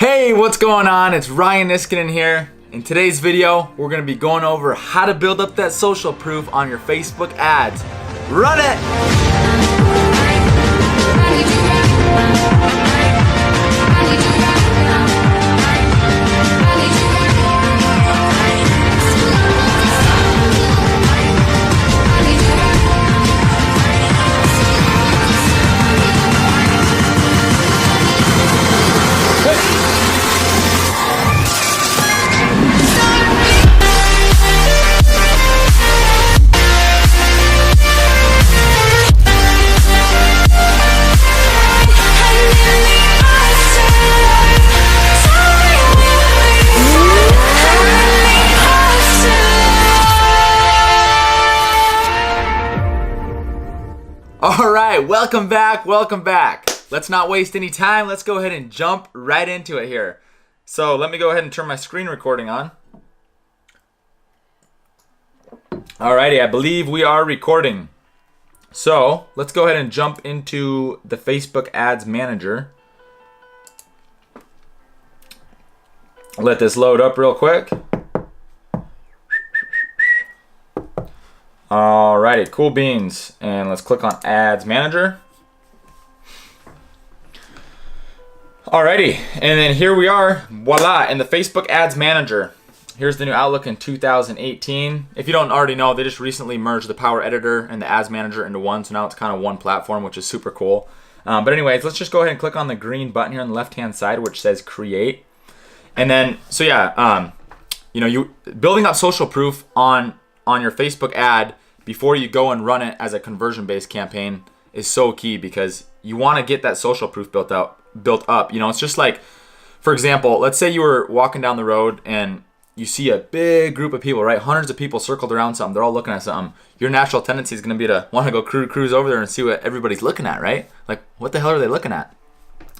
Hey, what's going on? It's Ryan Niskanen here. In today's video, we're going to be going over how to build up that social proof on your Facebook ads. Run it! Alright, welcome back. Let's not waste any time. Let's go ahead and jump right into it here. So let me go ahead and turn my screen recording on. Alrighty, I believe we are recording. So let's go ahead and jump into the Facebook Ads Manager. Let this load up real quick. Alrighty, cool beans. And let's click on Ads Manager. Alrighty, and then here we are, voila, in the Facebook Ads Manager. Here's the new Outlook in 2018. If you don't already know, they just recently merged the Power Editor and the Ads Manager into one, so now it's kind of one platform, which is super cool. But anyways, let's just go ahead and click on the green button here on the left-hand side, which says Create. And then, so yeah, you building up social proof on your Facebook ad before you go and run it as a conversion-based campaign is so key, because you want to get that social proof built up. It's just like, for example, let's say you were walking down the road and you see a big group of people, right? Hundreds of people circled around something. They're all looking at something. Your natural tendency is going to be to want to go cruise over there and see what everybody's looking at, right? Like, what the hell are they looking at?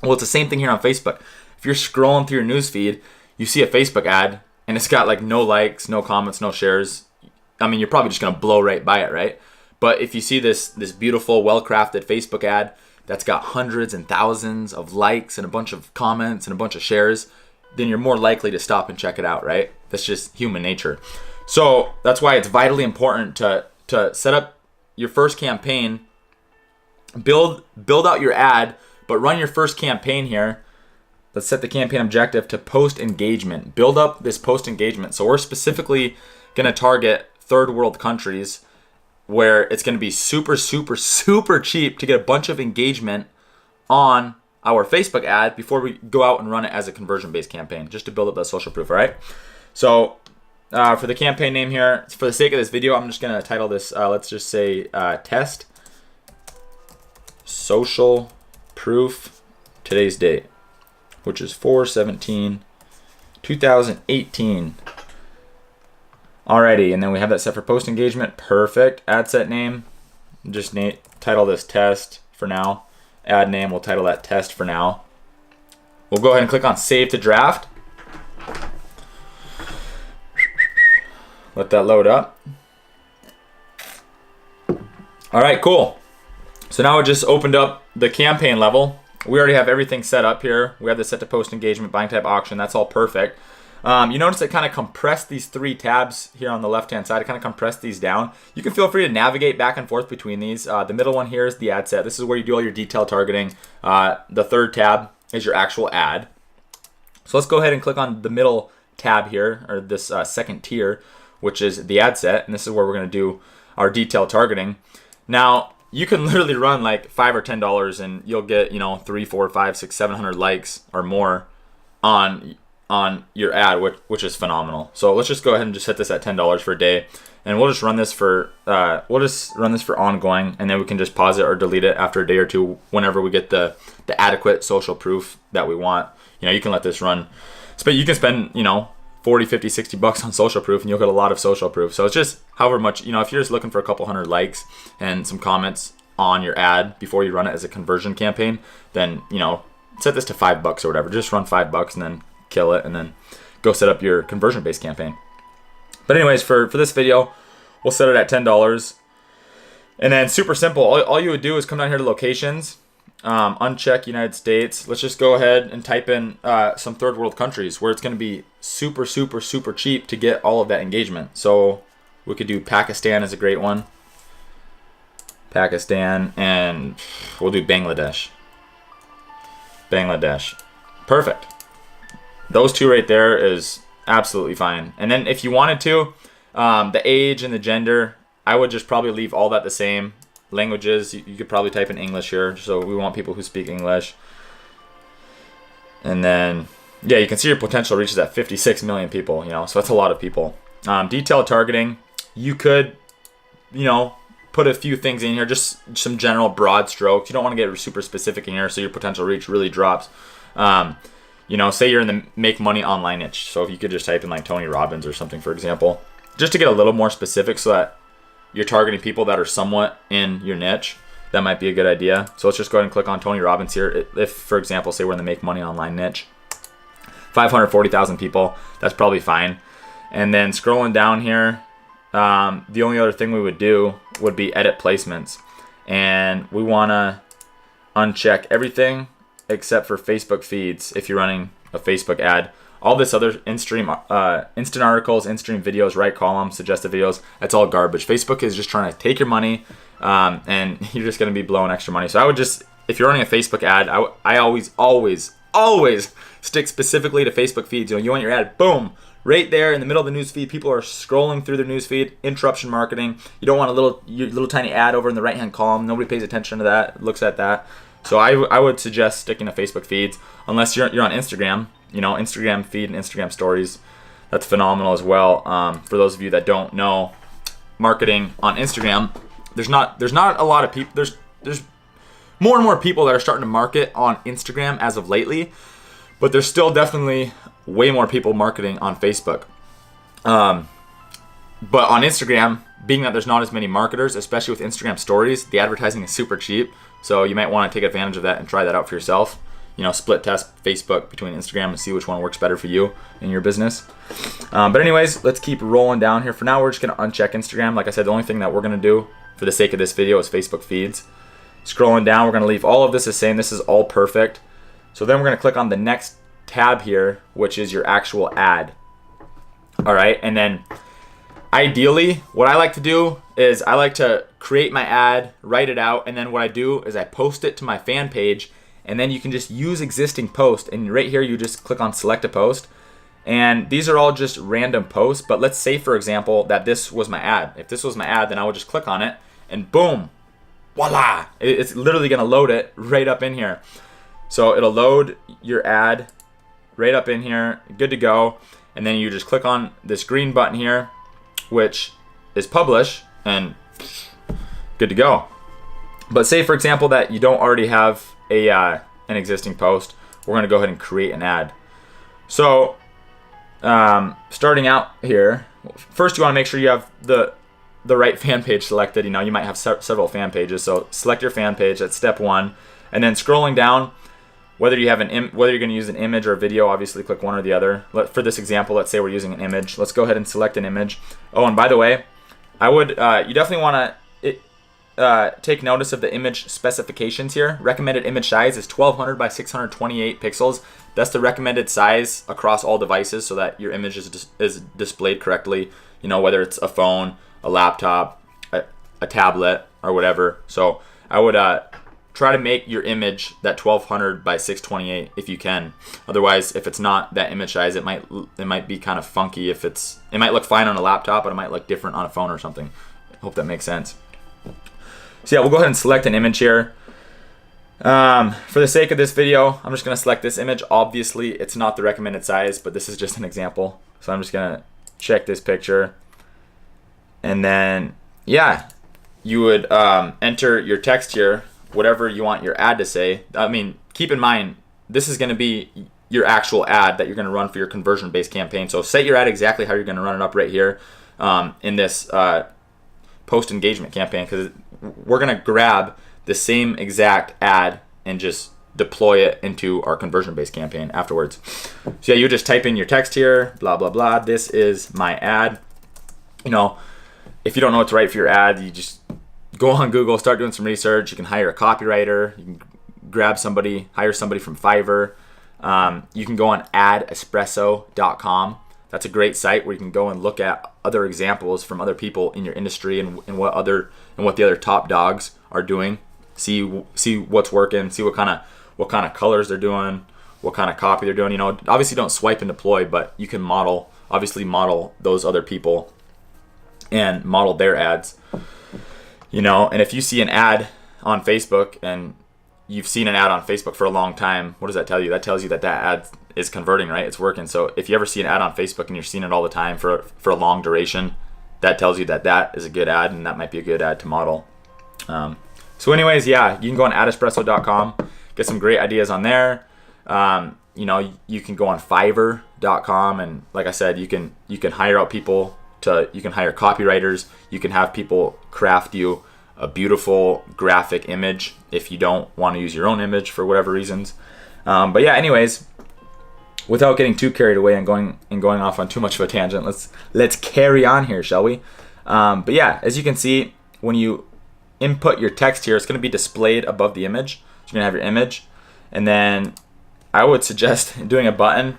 Well, it's the same thing here on Facebook. If you're scrolling through your news feed, you see a Facebook ad and it's got like no likes, no comments, no shares. I mean, you're probably just going to blow right by it, right? But if you see this beautiful, well-crafted Facebook ad that's got hundreds and thousands of likes and a bunch of comments and a bunch of shares, then you're more likely to stop and check it out, right? That's just human nature. So that's why it's vitally important to set up your first campaign, build out your ad, but run your first campaign here. Let's set the campaign objective to post engagement. Build up this post engagement. So we're specifically going to target third world countries where it's going to be super cheap to get a bunch of engagement on our Facebook ad before we go out and run it as a conversion-based campaign, just to build up that social proof, all right? So for the campaign name here, for the sake of this video, I'm just going to title this, let's just say Test Social Proof Today's Date, which is 4/17/2018. Alrighty, and then we have that set for post engagement. Perfect. Ad set name, just title this Test for now. Ad name, we'll title that Test for now. We'll go ahead and click on Save to Draft. Let that load up. Alright, cool. So now it just opened up the campaign level. We already have everything set up here. We have this set to post engagement, buying type, auction. That's all perfect. You notice it kind of compressed these three tabs here on the left-hand side. It kind of compressed these down. You can feel free to navigate back and forth between these. The middle one here is the ad set. This is where you do all your detailed targeting. The third tab is your actual ad. So let's go ahead and click on the middle tab here, or this second tier, which is the ad set. And this is where we're going to do our detailed targeting. Now, you can literally run like $5 or $10 and you'll get, 3, 4, 5, 6, 700 likes or more on your ad, which is phenomenal. So let's just go ahead and just set this at $10 for a day, and we'll just run this for ongoing, and then we can just pause it or delete it after a day or two whenever we get the adequate social proof that we want. You can let this run. You can spend 40, 50, 60 bucks on social proof and you'll get a lot of social proof. So it's just however much, if you're just looking for a couple hundred likes and some comments on your ad before you run it as a conversion campaign, then set this to $5 or whatever. Just run $5 and then kill it, and then go set up your conversion-based campaign. But anyways, for this video, we'll set it at $10. And then super simple. All you would do is come down here to locations, uncheck United States. Let's just go ahead and type in some third world countries where it's going to be super, super, super cheap to get all of that engagement. So we could do Pakistan as a great one. Pakistan, and we'll do Bangladesh. Bangladesh. Perfect. Those two right there is absolutely fine. And then if you wanted to, the age and the gender, I would just probably leave all that the same. Languages, you could probably type in English here, so we want people who speak English. And then, yeah, you can see your potential reaches at 56 million people, so that's a lot of people. Detailed targeting, you could, put a few things in here, just some general broad strokes. You don't want to get super specific in here, so your potential reach really drops. Say you're in the make money online niche, so if you could just type in like Tony Robbins or something, for example, just to get a little more specific so that you're targeting people that are somewhat in your niche. That might be a good idea. So let's just go ahead and click on Tony Robbins here. If, for example, say we're in the make money online niche, 540,000 people, that's probably fine. And then scrolling down here, the only other thing we would do would be edit placements. And we want to uncheck everything except for Facebook feeds if you're running a Facebook ad. All this other instant articles, in-stream videos, right columns, suggested videos, that's all garbage. Facebook is just trying to take your money, and you're just going to be blowing extra money. So I would just, if you're running a Facebook ad, I always stick specifically to Facebook feeds. You want your ad, boom, right there in the middle of the news feed. People are scrolling through their news feed. Interruption marketing. You don't want your little tiny ad over in the right-hand column. Nobody pays attention to that, looks at that. So I would suggest sticking to Facebook feeds, unless you're on Instagram. Instagram feed and Instagram stories, that's phenomenal as well. For those of you that don't know, marketing on Instagram, there's not a lot of people. There's more and more people that are starting to market on Instagram as of lately, but there's still definitely way more people marketing on Facebook. But on Instagram, being that there's not as many marketers, especially with Instagram stories, the advertising is super cheap. So you might want to take advantage of that and try that out for yourself. Split test Facebook between Instagram and see which one works better for you in your business. But anyways, let's keep rolling down here. For now, we're just going to uncheck Instagram. Like I said, the only thing that we're going to do for the sake of this video is Facebook feeds. Scrolling down, we're going to leave all of this the same. This is all perfect. So then we're going to click on the next tab here, which is your actual ad. All right, and then ideally, what I like to do is I like to create my ad, write it out, and then what I do is I post it to my fan page. And then you can just use existing post, and right here you just click on select a post, and these are all just random posts. But let's say, for example, that this was my ad. If this was my ad, then I would just click on it and boom, voila, it's literally gonna load it right up in here. So it'll load your ad right up in here, good to go. And then you just click on this green button here, which is publish, and good to go. But say, for example, that you don't already have an existing post, we're going to go ahead and create an ad. So starting out here, first you want to make sure you have the right fan page selected. You might have several fan pages, so select your fan page. That's step one. And then scrolling down, whether you're going to use an image or a video, obviously click one or the other. For this example, let's say we're using an image. Let's go ahead and select an image. Oh, and by the way, I would you definitely want to take notice of the image specifications here. Recommended image size is 1200 by 628 pixels. That's the recommended size across all devices so that your image is displayed correctly, whether it's a phone, a laptop, a tablet, or whatever. So I would try to make your image that 1200 by 628 if you can. Otherwise, if it's not that image size, it might be kind of funky. It might look fine on a laptop, but it might look different on a phone or something. I hope that makes sense. So yeah, we'll go ahead and select an image here. For the sake of this video, I'm just going to select this image. Obviously, it's not the recommended size, but this is just an example. So I'm just going to check this picture. And then, yeah, you would enter your text here, whatever you want your ad to say. I mean, keep in mind, this is going to be your actual ad that you're going to run for your conversion-based campaign. So set your ad exactly how you're going to run it up right here in this post-engagement campaign, because we're going to grab the same exact ad and just deploy it into our conversion-based campaign afterwards. So yeah, you just type in your text here, blah, blah, blah. This is my ad. If you don't know what to write for your ad, you just go on Google, start doing some research. You can hire a copywriter. You can grab somebody, hire somebody from Fiverr. You can go on adespresso.com. That's a great site where you can go and look at other examples from other people in your industry and what the other top dogs are doing. See what's working. See what kind of colors they're doing, what kind of copy they're doing. You know, obviously don't swipe and deploy, but you can model those other people and model their ads. You know, and if you see an ad on Facebook and you've seen an ad on Facebook for a long time, what does that tell you? That tells you that ad is converting, right? It's working. So if you ever see an ad on Facebook and you're seeing it all the time for a long duration, that tells you that is a good ad, and that might be a good ad to model. So anyways, yeah, you can go on adespresso.com, get some great ideas on there. You know, you can go on Fiverr.com, and like I said, you can hire out people you can hire copywriters. You can have people craft you a beautiful graphic image if you don't want to use your own image for whatever reasons. But yeah, anyways, without getting too carried away and going off on too much of a tangent, let's carry on here, shall we? But yeah, as you can see, when you input your text here, it's going to be displayed above the image. So you're going to have your image, and then I would suggest doing a button,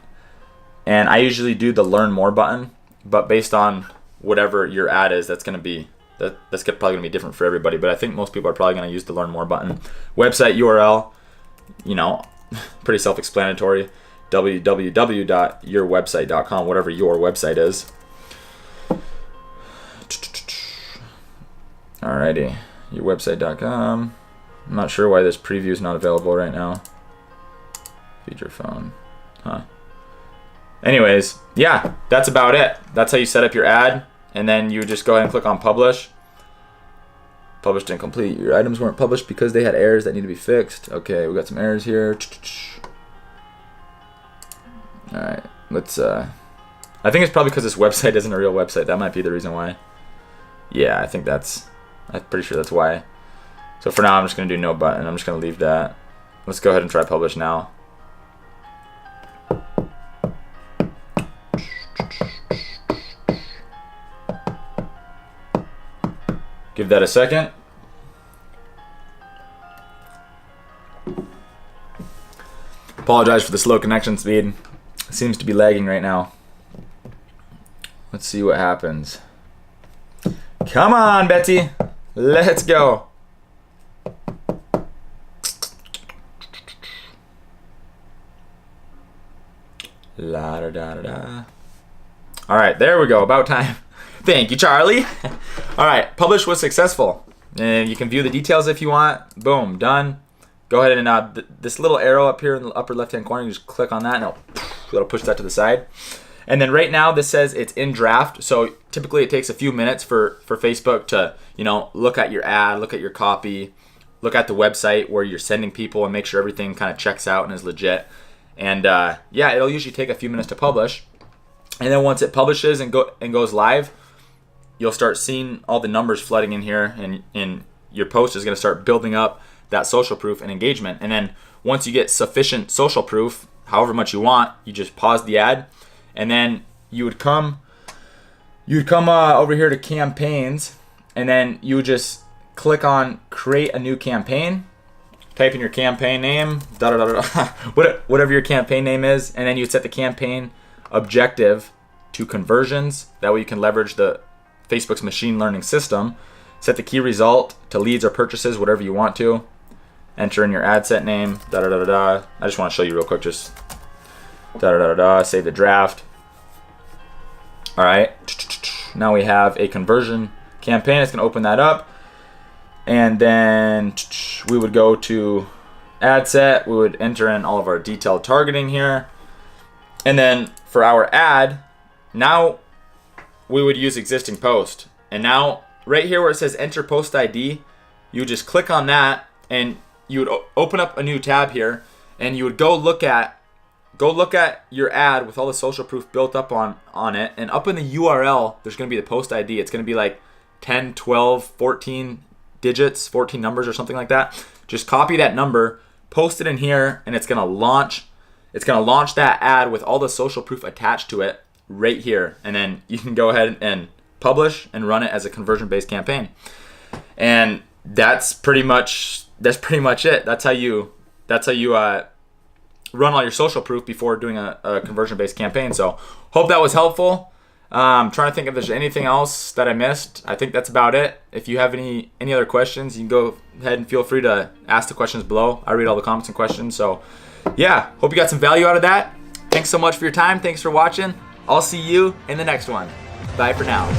and I usually do the learn more button, but based on whatever your ad is, that's probably going to be different for everybody, but I think most people are probably going to use the learn more button. Website URL, you know, pretty self-explanatory. www.yourwebsite.com, whatever your website is. Alrighty, yourwebsite.com. I'm not sure why this preview is not available right now. Feature phone. Anyways, yeah, that's about it. That's how you set up your ad, and then you just go ahead and click on publish. Published and complete. Your items weren't published because they had errors that need to be fixed. Okay, we got some errors here. Alright, let's I think it's probably because this website isn't a real website. That might be the reason why. Yeah, I'm pretty sure that's why. So for now, I'm just going to do no button. I'm just going to leave that. Let's go ahead and try publish now. Give that a second. Apologize for the slow connection speed. It seems to be lagging right now. Let's see what happens. Come on, Betsy. Let's go. La da da da da. All right, there we go. About time. Thank you, Charlie. All right, publish was successful. And you can view the details if you want. Boom, done. Go ahead and this little arrow up here in the upper left-hand corner, you just click on that, and it'll push that to the side. And then right now this says it's in draft. So typically it takes a few minutes for Facebook to, you know, look at your ad, look at your copy, look at the website where you're sending people, and make sure everything kind of checks out and is legit. And yeah, it'll usually take a few minutes to publish. And then once it publishes and goes live, you'll start seeing all the numbers flooding in here, and your post is going to start building up that social proof and engagement. And then once you get sufficient social proof, however much you want, you just pause the ad, and then you would come over here to campaigns, and then you would just click on create a new campaign, type in your campaign name, whatever your campaign name is, and then you would set the campaign objective to conversions. That way you can leverage the Facebook's machine learning system. Set the key result to leads or purchases, whatever you want to. Enter in your ad set name. I just want to show you real quick. Just save the draft. All right. Now we have a conversion campaign. It's going to open that up, and then we would go to ad set. We would enter in all of our detailed targeting here, and then for our ad, now we would use existing post. And now right here where it says enter post ID, you would just click on that, and you would open up a new tab here, and you would go look at your ad with all the social proof built up on it. And up in the URL, there's going to be the post ID. It's going to be like 10, 12, 14 digits, 14 numbers or something like that. Just copy that number, post it in here, and it's going to launch that ad with all the social proof attached to it right here. And then you can go ahead and publish and run it as a conversion-based campaign. And that's pretty much it. That's how you that's how you run all your social proof before doing a conversion-based campaign. So hope that was helpful. Trying to think if there's anything else that I missed. I think that's about it. If you have any other questions, you can go ahead and feel free to ask the questions below. I read all the comments and questions. So yeah, hope you got some value out of that. Thanks so much for your time. Thanks for watching. I'll see you in the next one. Bye for now.